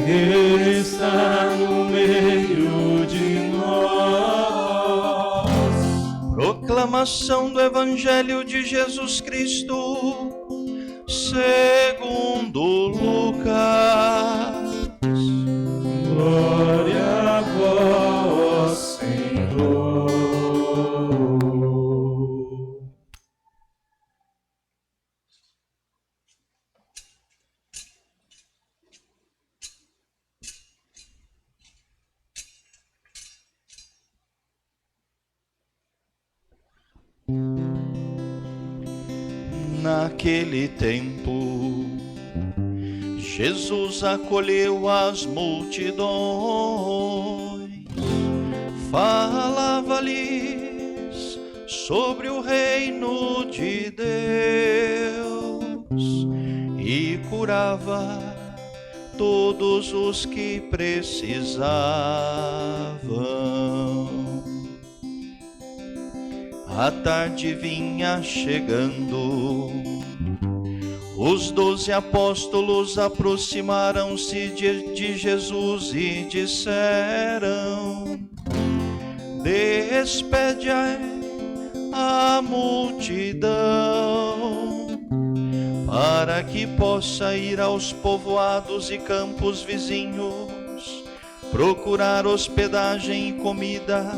Ele está no meio de nós. Proclamação do Evangelho de Jesus Cristo, segundo Lucas. Glória a vós, Senhor. Naquele tempo, Jesus acolheu as multidões, falava-lhes sobre o reino de Deus e curava todos os que precisavam. A tarde vinha chegando, os 12 apóstolos aproximaram-se de Jesus e disseram: despede a multidão, para que possa ir aos povoados e campos vizinhos, procurar hospedagem e comida,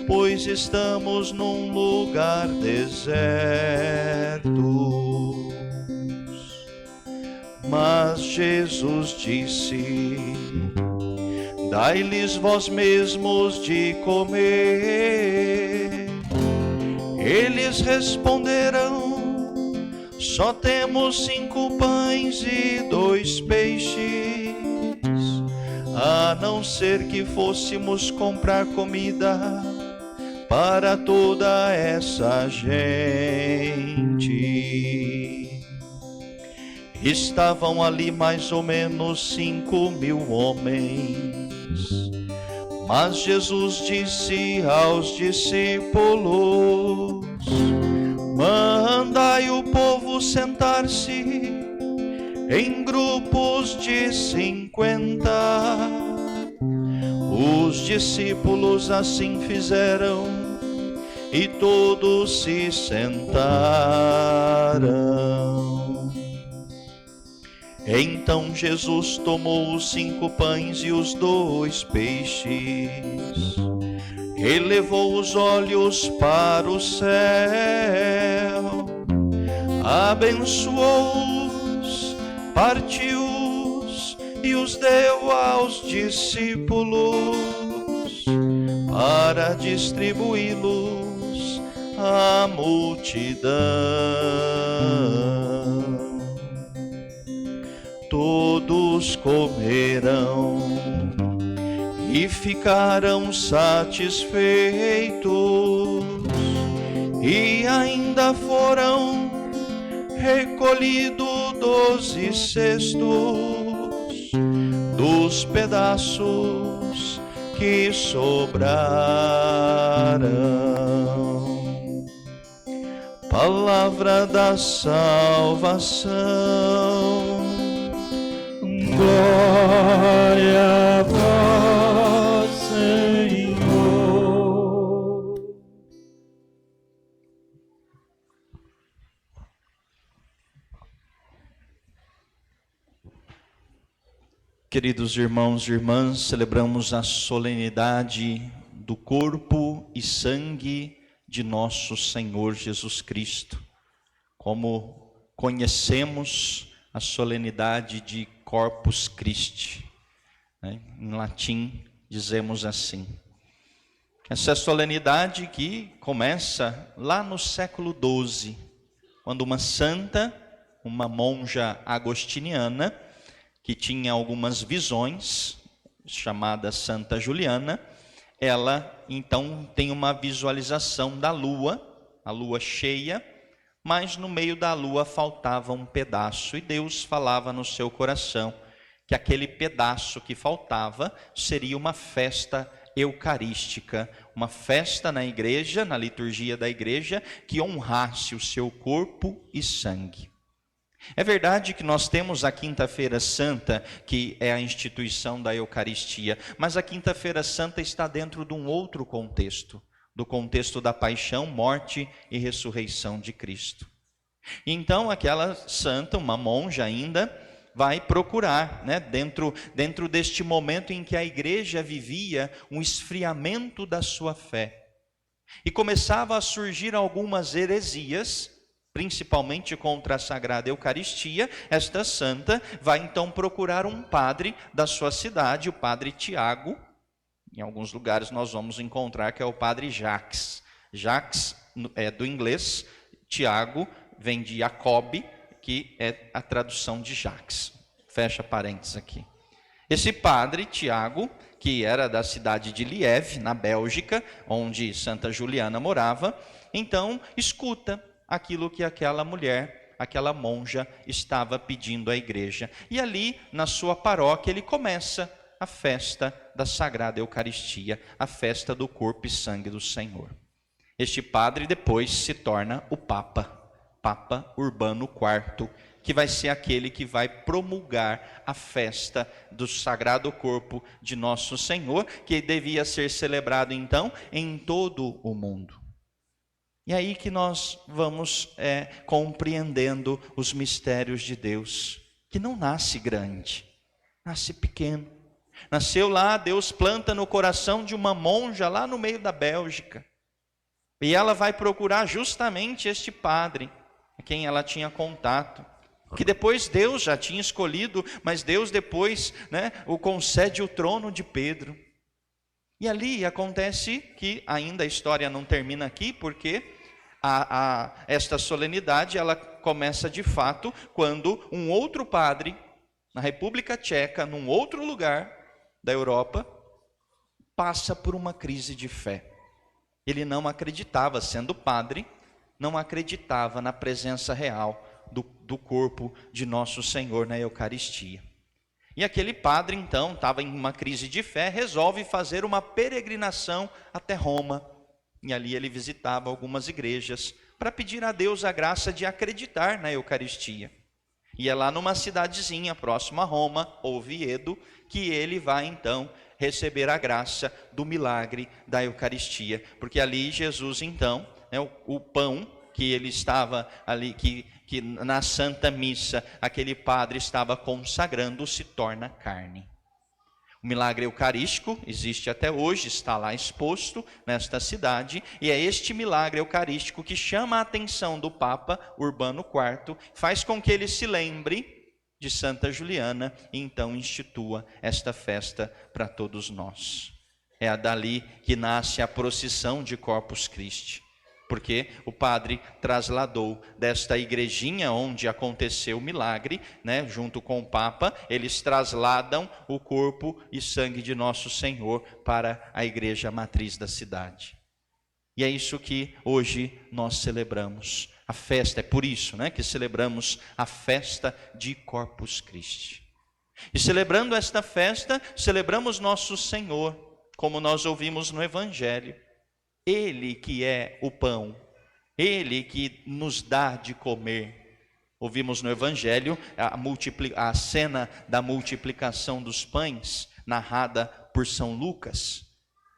pois estamos num lugar deserto. Mas Jesus disse: dai-lhes vós mesmos de comer. Eles responderam: só temos 5 pães e 2 peixes, a não ser que fôssemos comprar comida para toda essa gente. Estavam ali mais ou menos 5.000 homens. Mas Jesus disse aos discípulos: mandai o povo sentar-se em grupos de 50. Os discípulos assim fizeram e todos se sentaram. Então Jesus tomou os 5 pães e os 2 peixes, elevou os olhos para o céu, abençoou-os, partiu-os e os deu aos discípulos para distribuí-los à multidão. Todos comeram e ficaram satisfeitos, e ainda foram recolhidos 12 cestos dos pedaços que sobraram. Palavra da salvação. Glória a vós, Senhor. Queridos irmãos e irmãs, celebramos a solenidade do corpo e sangue de nosso Senhor Jesus Cristo. Como conhecemos a solenidade de Corpus Christi, né? Em latim dizemos assim. Essa é a solenidade que começa lá no século XII, quando uma santa, uma monja agostiniana, que tinha algumas visões, chamada Santa Juliana, ela então tem uma visualização da lua, a lua cheia, mas no meio da lua faltava um pedaço, e Deus falava no seu coração que aquele pedaço que faltava seria uma festa eucarística, uma festa na igreja, na liturgia da igreja, que honrasse o seu corpo e sangue. É verdade que nós temos a Quinta-feira Santa, que é a instituição da Eucaristia, mas a Quinta-feira Santa está dentro de um outro contexto, do contexto da paixão, morte e ressurreição de Cristo. Então aquela santa, uma monja ainda, vai procurar, né, dentro deste momento em que a igreja vivia um esfriamento da sua fé. E começava a surgir algumas heresias, principalmente contra a Sagrada Eucaristia. Esta santa vai então procurar um padre da sua cidade, o padre Tiago. Em alguns lugares nós vamos encontrar que é o padre Jacques. Jacques é do inglês, Tiago vem de Jacob, que é a tradução de Jacques. Fecha parênteses aqui. Esse padre Tiago, que era da cidade de Liège, na Bélgica, onde Santa Juliana morava, então escuta aquilo que aquela mulher, aquela monja, estava pedindo à igreja. E ali, na sua paróquia, ele começa a festa da Sagrada Eucaristia, a festa do corpo e sangue do Senhor. Este padre depois se torna o Papa Urbano IV, que vai ser aquele que vai promulgar a festa do Sagrado Corpo de Nosso Senhor, que devia ser celebrado então em todo o mundo. E aí que nós vamos compreendendo os mistérios de Deus, que não nasce grande, nasce pequeno. Nasceu lá, Deus planta no coração de uma monja lá no meio da Bélgica. E ela vai procurar justamente este padre, a quem ela tinha contato, que depois Deus já tinha escolhido, mas Deus depois, o concede o trono de Pedro. E ali acontece que ainda a história não termina aqui, porque esta solenidade ela começa de fato quando um outro padre, na República Tcheca, num outro lugar da Europa, passa por uma crise de fé. Ele não acreditava, sendo padre, não acreditava na presença real do corpo de Nosso Senhor na Eucaristia. E aquele padre então estava em uma crise de fé, resolve fazer uma peregrinação até Roma. E ali ele visitava algumas igrejas para pedir a Deus a graça de acreditar na Eucaristia. E é lá numa cidadezinha próxima a Roma, Oviedo, que ele vai então receber a graça do milagre da Eucaristia. Porque ali Jesus então, o pão que ele estava ali, que na Santa Missa aquele padre estava consagrando, se torna carne. O milagre eucarístico existe até hoje, está lá exposto nesta cidade, e é este milagre eucarístico que chama a atenção do Papa Urbano IV, faz com que ele se lembre de Santa Juliana e então institua esta festa para todos nós. É dali que nasce a procissão de Corpus Christi, porque o padre trasladou desta igrejinha onde aconteceu o milagre, junto com o Papa, eles trasladam o corpo e sangue de Nosso Senhor para a igreja matriz da cidade. E é isso que hoje nós celebramos. A festa, é por isso que celebramos a festa de Corpus Christi. E celebrando esta festa, celebramos Nosso Senhor, como nós ouvimos no Evangelho. Ele que é o pão, Ele que nos dá de comer. Ouvimos no Evangelho a cena da multiplicação dos pães, narrada por São Lucas,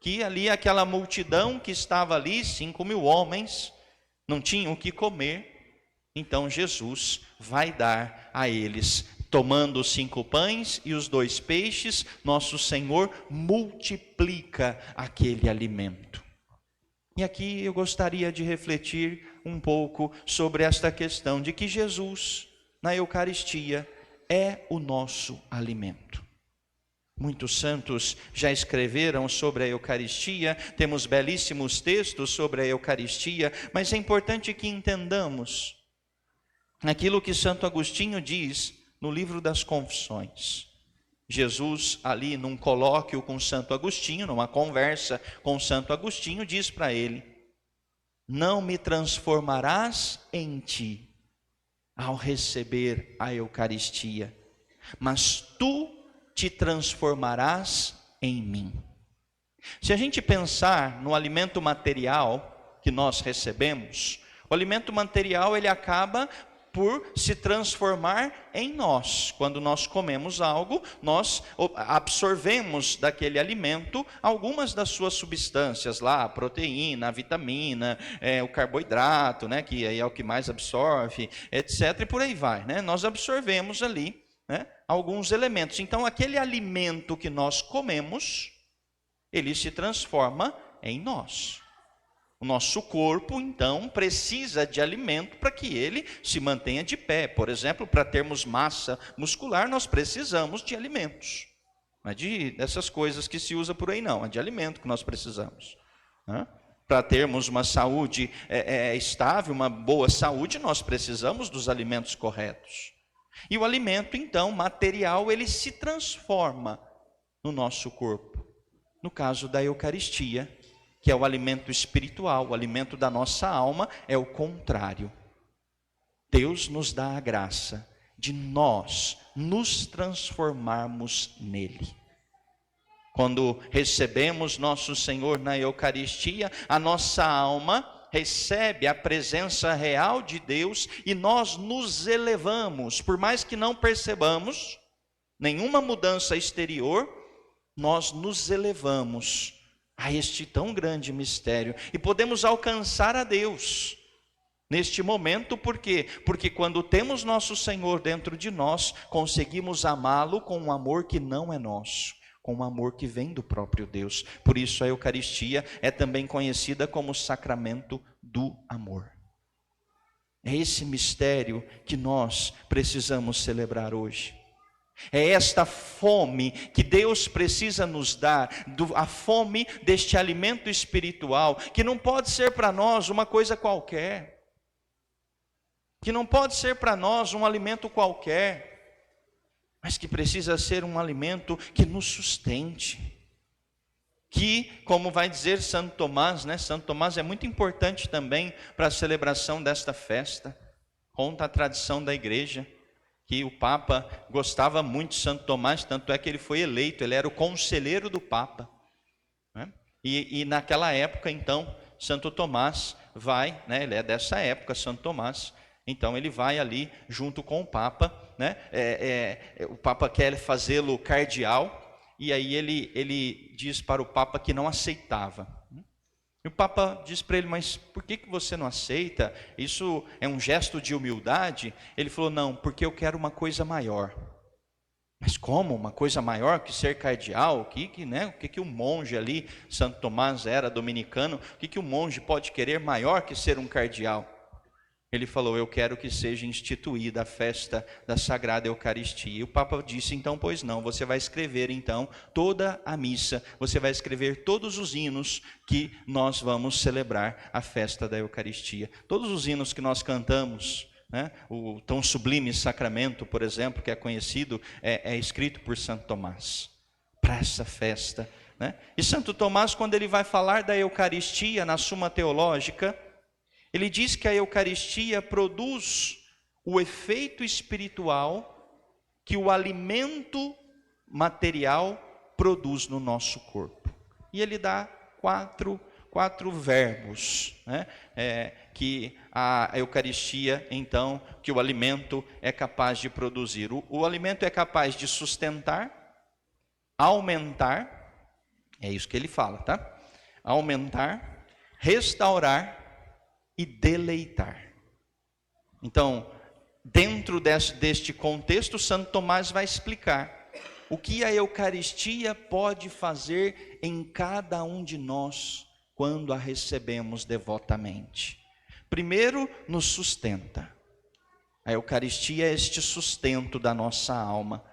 que ali aquela multidão que estava ali, 5.000 homens, não tinham o que comer, então Jesus vai dar a eles, tomando os 5 pães e os 2 peixes, Nosso Senhor multiplica aquele alimento. E aqui eu gostaria de refletir um pouco sobre esta questão de que Jesus, na Eucaristia, é o nosso alimento. Muitos santos já escreveram sobre a Eucaristia, temos belíssimos textos sobre a Eucaristia, mas é importante que entendamos aquilo que Santo Agostinho diz no livro das Confissões. Jesus, ali num colóquio com Santo Agostinho, numa conversa com Santo Agostinho, diz para ele: não me transformarás em ti ao receber a Eucaristia, mas tu te transformarás em mim. Se a gente pensar no alimento material que nós recebemos, o alimento material ele acaba por se transformar em nós. Quando nós comemos algo, nós absorvemos daquele alimento algumas das suas substâncias lá, a proteína, a vitamina, o carboidrato, né, que aí é o que mais absorve, etc. E por aí vai, né? Nós absorvemos ali, né, alguns elementos. Então, aquele alimento que nós comemos, ele se transforma em nós. O nosso corpo, então, precisa de alimento para que ele se mantenha de pé. Por exemplo, para termos massa muscular, nós precisamos de alimentos. Não é dessas coisas que se usa por aí, não. É de alimento que nós precisamos. Para termos uma saúde estável, uma boa saúde, nós precisamos dos alimentos corretos. E o alimento, então, material, ele se transforma no nosso corpo. No caso da Eucaristia, que é o alimento espiritual, o alimento da nossa alma, é o contrário. Deus nos dá a graça de nós nos transformarmos nele. Quando recebemos nosso Senhor na Eucaristia, a nossa alma recebe a presença real de Deus e nós nos elevamos. Por mais que não percebamos nenhuma mudança exterior, nós nos elevamos a este tão grande mistério e podemos alcançar a Deus neste momento. Por quê? Porque quando temos nosso Senhor dentro de nós, conseguimos amá-lo com um amor que não é nosso, com um amor que vem do próprio Deus. Por isso a Eucaristia é também conhecida como o sacramento do amor. É esse mistério que nós precisamos celebrar hoje. É esta fome que Deus precisa nos dar, a fome deste alimento espiritual, que não pode ser para nós uma coisa qualquer, que não pode ser para nós um alimento qualquer, mas que precisa ser um alimento que nos sustente. Que, como vai dizer Santo Tomás, né? Santo Tomás é muito importante também para a celebração desta festa. Conta a tradição da igreja que o Papa gostava muito de Santo Tomás, tanto é que ele foi eleito, ele era o conselheiro do Papa, né? E naquela época, então, Santo Tomás vai, né? Ele é dessa época, Santo Tomás, então ele vai ali junto com o Papa, né? O Papa quer fazê-lo cardeal, e aí ele diz para o Papa que não aceitava. E o Papa diz para ele: mas por que você não aceita? Isso é um gesto de humildade? Ele falou: não, porque eu quero uma coisa maior. Mas como uma coisa maior que ser cardeal? O que o monge ali, Santo Tomás era dominicano, o que o monge pode querer maior que ser um cardeal? Ele falou: eu quero que seja instituída a festa da Sagrada Eucaristia. E o Papa disse: então, pois não, você vai escrever então toda a missa, você vai escrever todos os hinos que nós vamos celebrar a festa da Eucaristia. Todos os hinos que nós cantamos, né? O tão sublime sacramento, por exemplo, que é conhecido, é escrito por Santo Tomás, para essa festa, né? E Santo Tomás, quando ele vai falar da Eucaristia na Suma Teológica, ele diz que a Eucaristia produz o efeito espiritual que o alimento material produz no nosso corpo. E ele dá quatro verbos, né? Que a Eucaristia, então, que o alimento é capaz de produzir. O alimento é capaz de sustentar, aumentar, é isso que ele fala, tá? Aumentar, restaurar e deleitar. Então, dentro deste contexto, Santo Tomás vai explicar o que a Eucaristia pode fazer em cada um de nós quando a recebemos devotamente. Primeiro, nos sustenta. A Eucaristia é este sustento da nossa alma.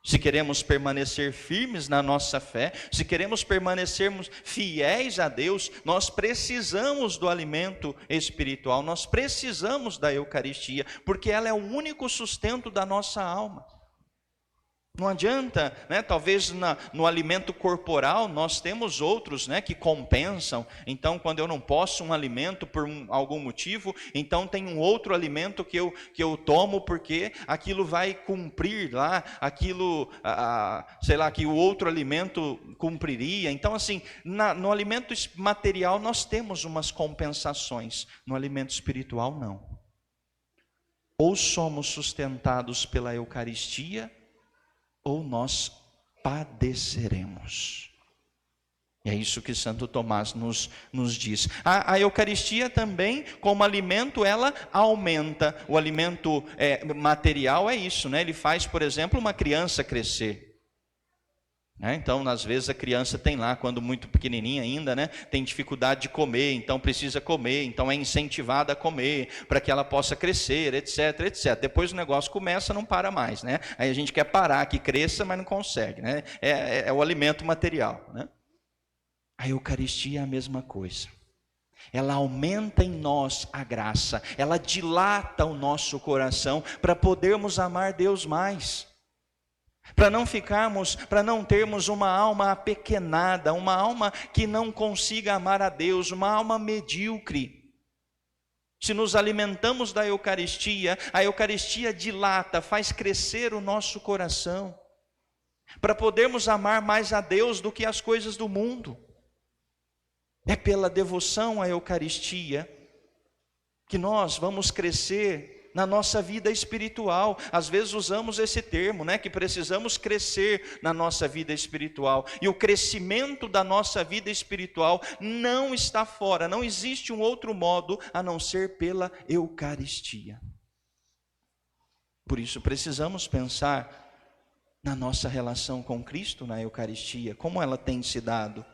Se queremos permanecer firmes na nossa fé, se queremos permanecermos fiéis a Deus, nós precisamos do alimento espiritual, nós precisamos da Eucaristia, porque ela é o único sustento da nossa alma. Não adianta, né? Talvez no alimento corporal nós temos outros, né, que compensam. Então, quando eu não posso um alimento por algum motivo, então tem um outro alimento que eu tomo porque aquilo vai cumprir lá, aquilo, sei lá, que o outro alimento cumpriria. Então, assim, no alimento material nós temos umas compensações, no alimento espiritual não. ou somos sustentados pela Eucaristia, ou nós padeceremos. E é isso que Santo Tomás nos diz. A Eucaristia também, como alimento, ela aumenta. O alimento material é isso, né? Ele faz, por exemplo, uma criança crescer. Então, às vezes a criança tem lá, quando muito pequenininha ainda, né, tem dificuldade de comer, então precisa comer, então é incentivada a comer, para que ela possa crescer, etc, etc. Depois o negócio começa, não para mais, né? Aí a gente quer parar, que cresça, mas não consegue, né? É o alimento material, né? A Eucaristia é a mesma coisa. Ela aumenta em nós a graça, ela dilata o nosso coração, para podermos amar Deus mais. Para não termos uma alma apequenada, uma alma que não consiga amar a Deus, uma alma medíocre. Se nos alimentamos da Eucaristia, a Eucaristia dilata, faz crescer o nosso coração, para podermos amar mais a Deus do que as coisas do mundo. É pela devoção à Eucaristia que nós vamos crescer na nossa vida espiritual. Às vezes usamos esse termo, né, que precisamos crescer na nossa vida espiritual. E o crescimento da nossa vida espiritual não está fora, não existe um outro modo a não ser pela Eucaristia. Por isso precisamos pensar na nossa relação com Cristo na Eucaristia, como ela tem se dado.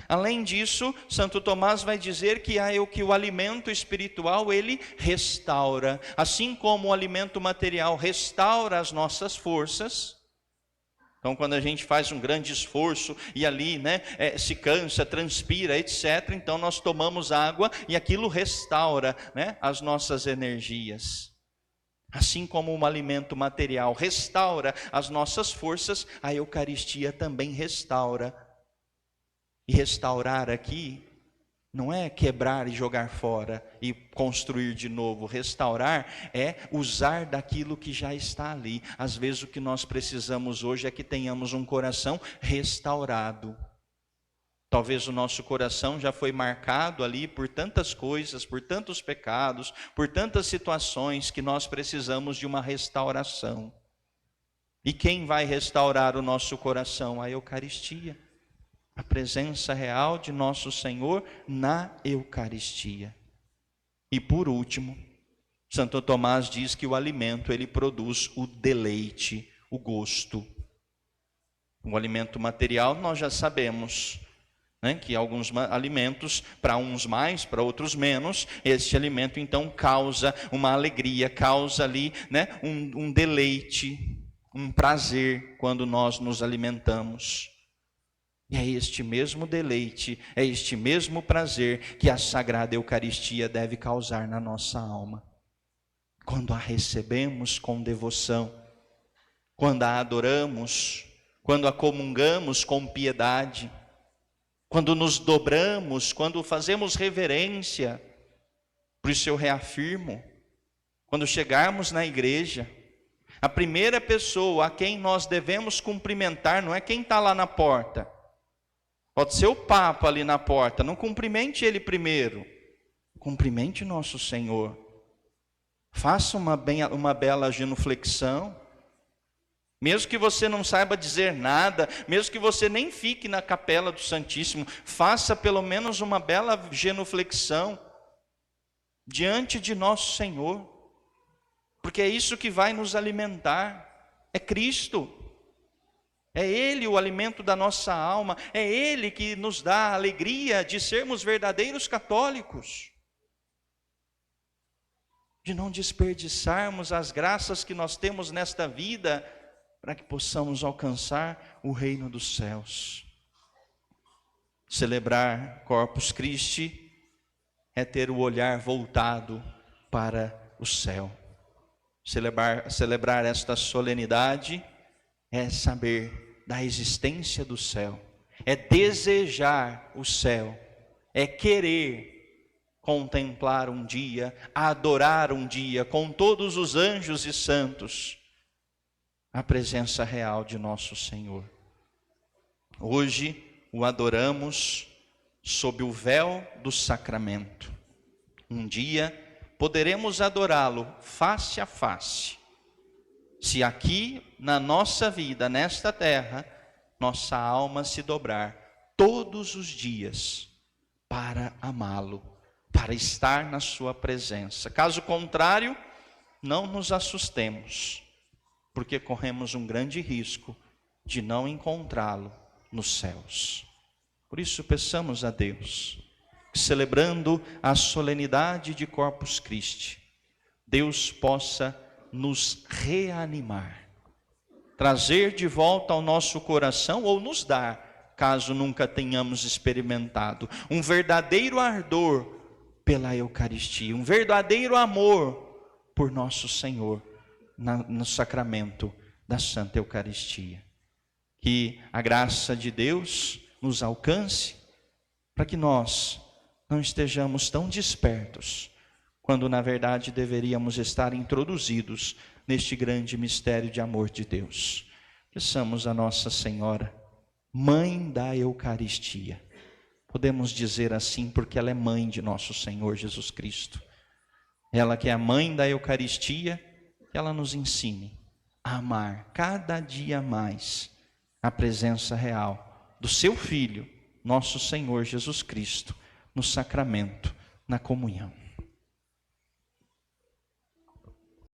Além disso, Santo Tomás vai dizer que o alimento espiritual, ele restaura. Assim como o alimento material restaura as nossas forças. Então, quando a gente faz um grande esforço e ali, né, se cansa, transpira, etc. Então, nós tomamos água e aquilo restaura, né, as nossas energias. Assim como um alimento material restaura as nossas forças, a Eucaristia também restaura. E restaurar aqui não é quebrar e jogar fora e construir de novo. Restaurar é usar daquilo que já está ali. Às vezes o que nós precisamos hoje é que tenhamos um coração restaurado. Talvez o nosso coração já foi marcado ali por tantas coisas, por tantos pecados, por tantas situações que nós precisamos de uma restauração. E quem vai restaurar o nosso coração? A Eucaristia. A presença real de nosso Senhor na Eucaristia. E por último, Santo Tomás diz que o alimento, ele produz o deleite, o gosto. O alimento material nós já sabemos, né, que alguns alimentos, para uns mais, para outros menos, este alimento então causa uma alegria, causa ali, né, um deleite, um prazer quando nós nos alimentamos. E é este mesmo deleite, é este mesmo prazer que a Sagrada Eucaristia deve causar na nossa alma. Quando a recebemos com devoção, quando a adoramos, quando a comungamos com piedade, quando nos dobramos, quando fazemos reverência. Por isso eu reafirmo, quando chegarmos na igreja, a primeira pessoa a quem nós devemos cumprimentar não é quem está lá na porta. Pode ser o Papa ali na porta, não cumprimente ele primeiro, cumprimente nosso Senhor. Faça uma bela genuflexão, mesmo que você não saiba dizer nada, mesmo que você nem fique na capela do Santíssimo, faça pelo menos uma bela genuflexão diante de nosso Senhor, porque é isso que vai nos alimentar, é Cristo. É Ele o alimento da nossa alma, é Ele que nos dá a alegria de sermos verdadeiros católicos, de não desperdiçarmos as graças que nós temos nesta vida, para que possamos alcançar o reino dos céus. Celebrar Corpus Christi é ter o olhar voltado para o céu. Celebrar esta solenidade é saber da existência do céu, é desejar o céu, é querer contemplar um dia, adorar um dia com todos os anjos e santos a presença real de nosso Senhor. Hoje o adoramos sob o véu do sacramento. Um dia poderemos adorá-lo face a face, se aqui na nossa vida, nesta terra, nossa alma se dobrar todos os dias para amá-lo, para estar na sua presença. Caso contrário, não nos assustemos, porque corremos um grande risco de não encontrá-lo nos céus. Por isso peçamos a Deus, que celebrando a solenidade de Corpus Christi, Deus possa nos reanimar, trazer de volta ao nosso coração, ou nos dar, caso nunca tenhamos experimentado, um verdadeiro ardor pela Eucaristia, um verdadeiro amor por nosso Senhor no sacramento da Santa Eucaristia. Que a graça de Deus nos alcance, para que nós não estejamos tão despertos, quando na verdade deveríamos estar introduzidos neste grande mistério de amor de Deus. Peçamos a Nossa Senhora, Mãe da Eucaristia. Podemos dizer assim porque ela é mãe de nosso Senhor Jesus Cristo. Ela que é a mãe da Eucaristia, que ela nos ensine a amar cada dia mais a presença real do seu Filho, nosso Senhor Jesus Cristo, no sacramento, na comunhão.